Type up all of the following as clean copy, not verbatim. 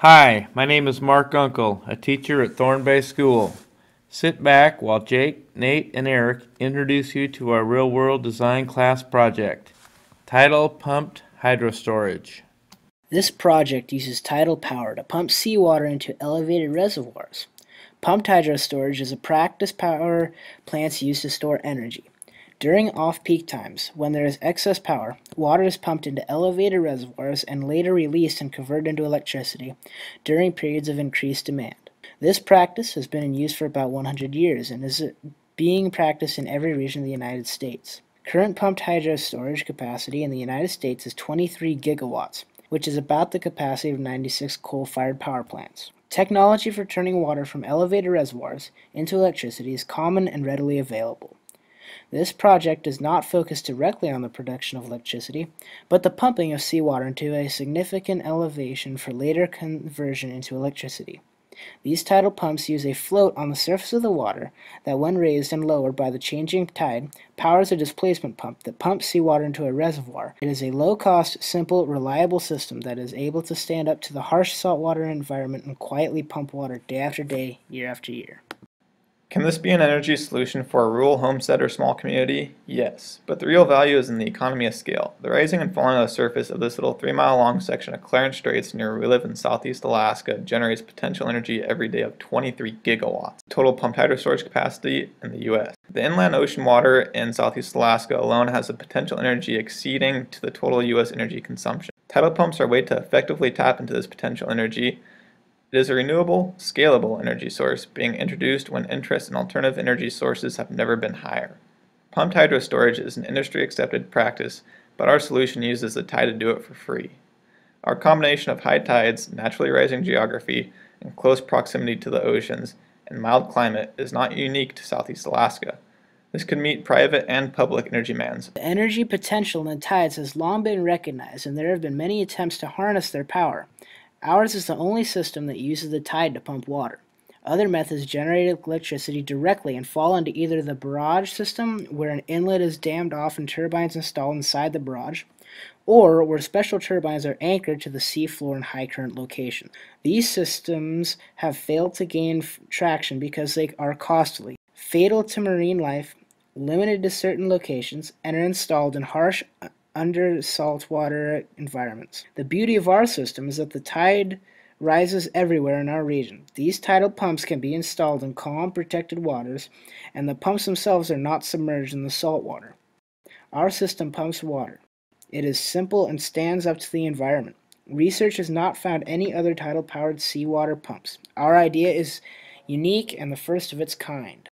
Hi, my name is Mark Uncle, a teacher at Thorn Bay School. Sit back while Jake, Nate, and Eric introduce you to our real-world design class project, Tidal Pumped Hydro Storage. This project uses tidal power to pump seawater into elevated reservoirs. Pumped hydro storage is a practice power plants use to store energy. During off-peak times, when there is excess power, water is pumped into elevated reservoirs and later released and converted into electricity during periods of increased demand. This practice has been in use for about 100 years and is being practiced in every region of the United States. Current pumped hydro storage capacity in the United States is 23 gigawatts, which is about the capacity of 96 coal-fired power plants. Technology for turning water from elevated reservoirs into electricity is common and readily available. This project does not focus directly on the production of electricity, but the pumping of seawater into a significant elevation for later conversion into electricity. These tidal pumps use a float on the surface of the water that, when raised and lowered by the changing tide, powers a displacement pump that pumps seawater into a reservoir. It is a low-cost, simple, reliable system that is able to stand up to the harsh saltwater environment and quietly pump water day after day, year after year. Can this be an energy solution for a rural homestead or small community? Yes, but the real value is in the economy of scale. The rising and falling of the surface of this little 3-mile long section of Clarence Straits near where we live in southeast Alaska generates potential energy every day of 23 gigawatts, total pumped hydro storage capacity in the U.S. The inland ocean water in southeast Alaska alone has a potential energy exceeding to the total U.S. energy consumption. Tidal pumps are a way to effectively tap into this potential energy. It is a renewable, scalable energy source being introduced when interest in alternative energy sources have never been higher. Pumped hydro storage is an industry-accepted practice, but our solution uses the tide to do it for free. Our combination of high tides, naturally rising geography, and close proximity to the oceans, and mild climate is not unique to southeast Alaska. This could meet private and public energy demands. The energy potential in the tides has long been recognized, and there have been many attempts to harness their power. Ours is the only system that uses the tide to pump water. Other methods generate electricity directly and fall into either the barrage system, where an inlet is dammed off and turbines installed inside the barrage, or where special turbines are anchored to the seafloor in high current locations. These systems have failed to gain traction because they are costly, fatal to marine life, limited to certain locations, and are installed in harsh under saltwater environments. The beauty of our system is that the tide rises everywhere in our region. These tidal pumps can be installed in calm, protected waters, and the pumps themselves are not submerged in the salt water. Our system pumps water. It is simple and stands up to the environment. Research has not found any other tidal-powered seawater pumps. Our idea is unique and the first of its kind.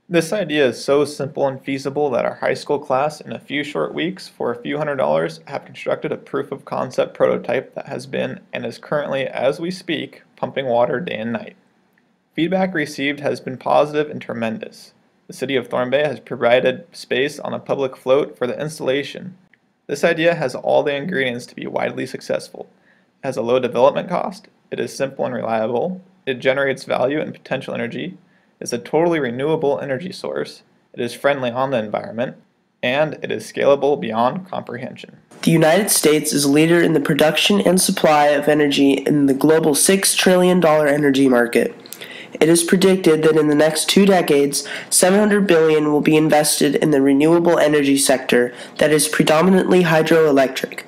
This idea is so simple and feasible that our high school class, in a few short weeks, for a few $100s, have constructed a proof of concept prototype that has been, and is currently, as we speak, pumping water day and night. Feedback received has been positive and tremendous. The city of Thorn Bay has provided space on a public float for the installation. This idea has all the ingredients to be widely successful. It has a low development cost, it is simple and reliable, it generates value and potential energy, is a totally renewable energy source, it is friendly on the environment, and it is scalable beyond comprehension. The United States is a leader in the production and supply of energy in the global $6 trillion energy market. It is predicted that in the next 2 decades, $700 billion will be invested in the renewable energy sector that is predominantly hydroelectric.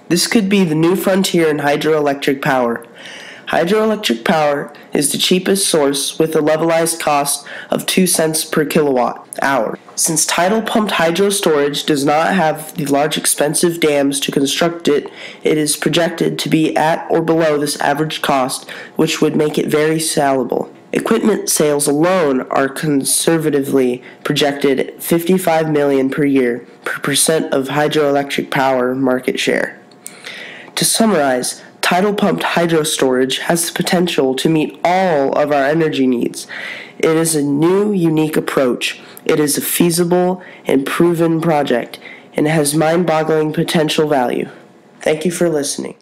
This could be the new frontier in hydroelectric power. Hydroelectric power is the cheapest source with a levelized cost of 2 cents per kilowatt hour. Since tidal pumped hydro storage does not have the large expensive dams to construct it, it is projected to be at or below this average cost, which would make it very sellable. Equipment sales alone are conservatively projected at $55 million per year per percent of hydroelectric power market share. To summarize, tidal pumped hydro storage has the potential to meet all of our energy needs. It is a new, unique approach. It is a feasible and proven project, and it has mind-boggling potential value. Thank you for listening.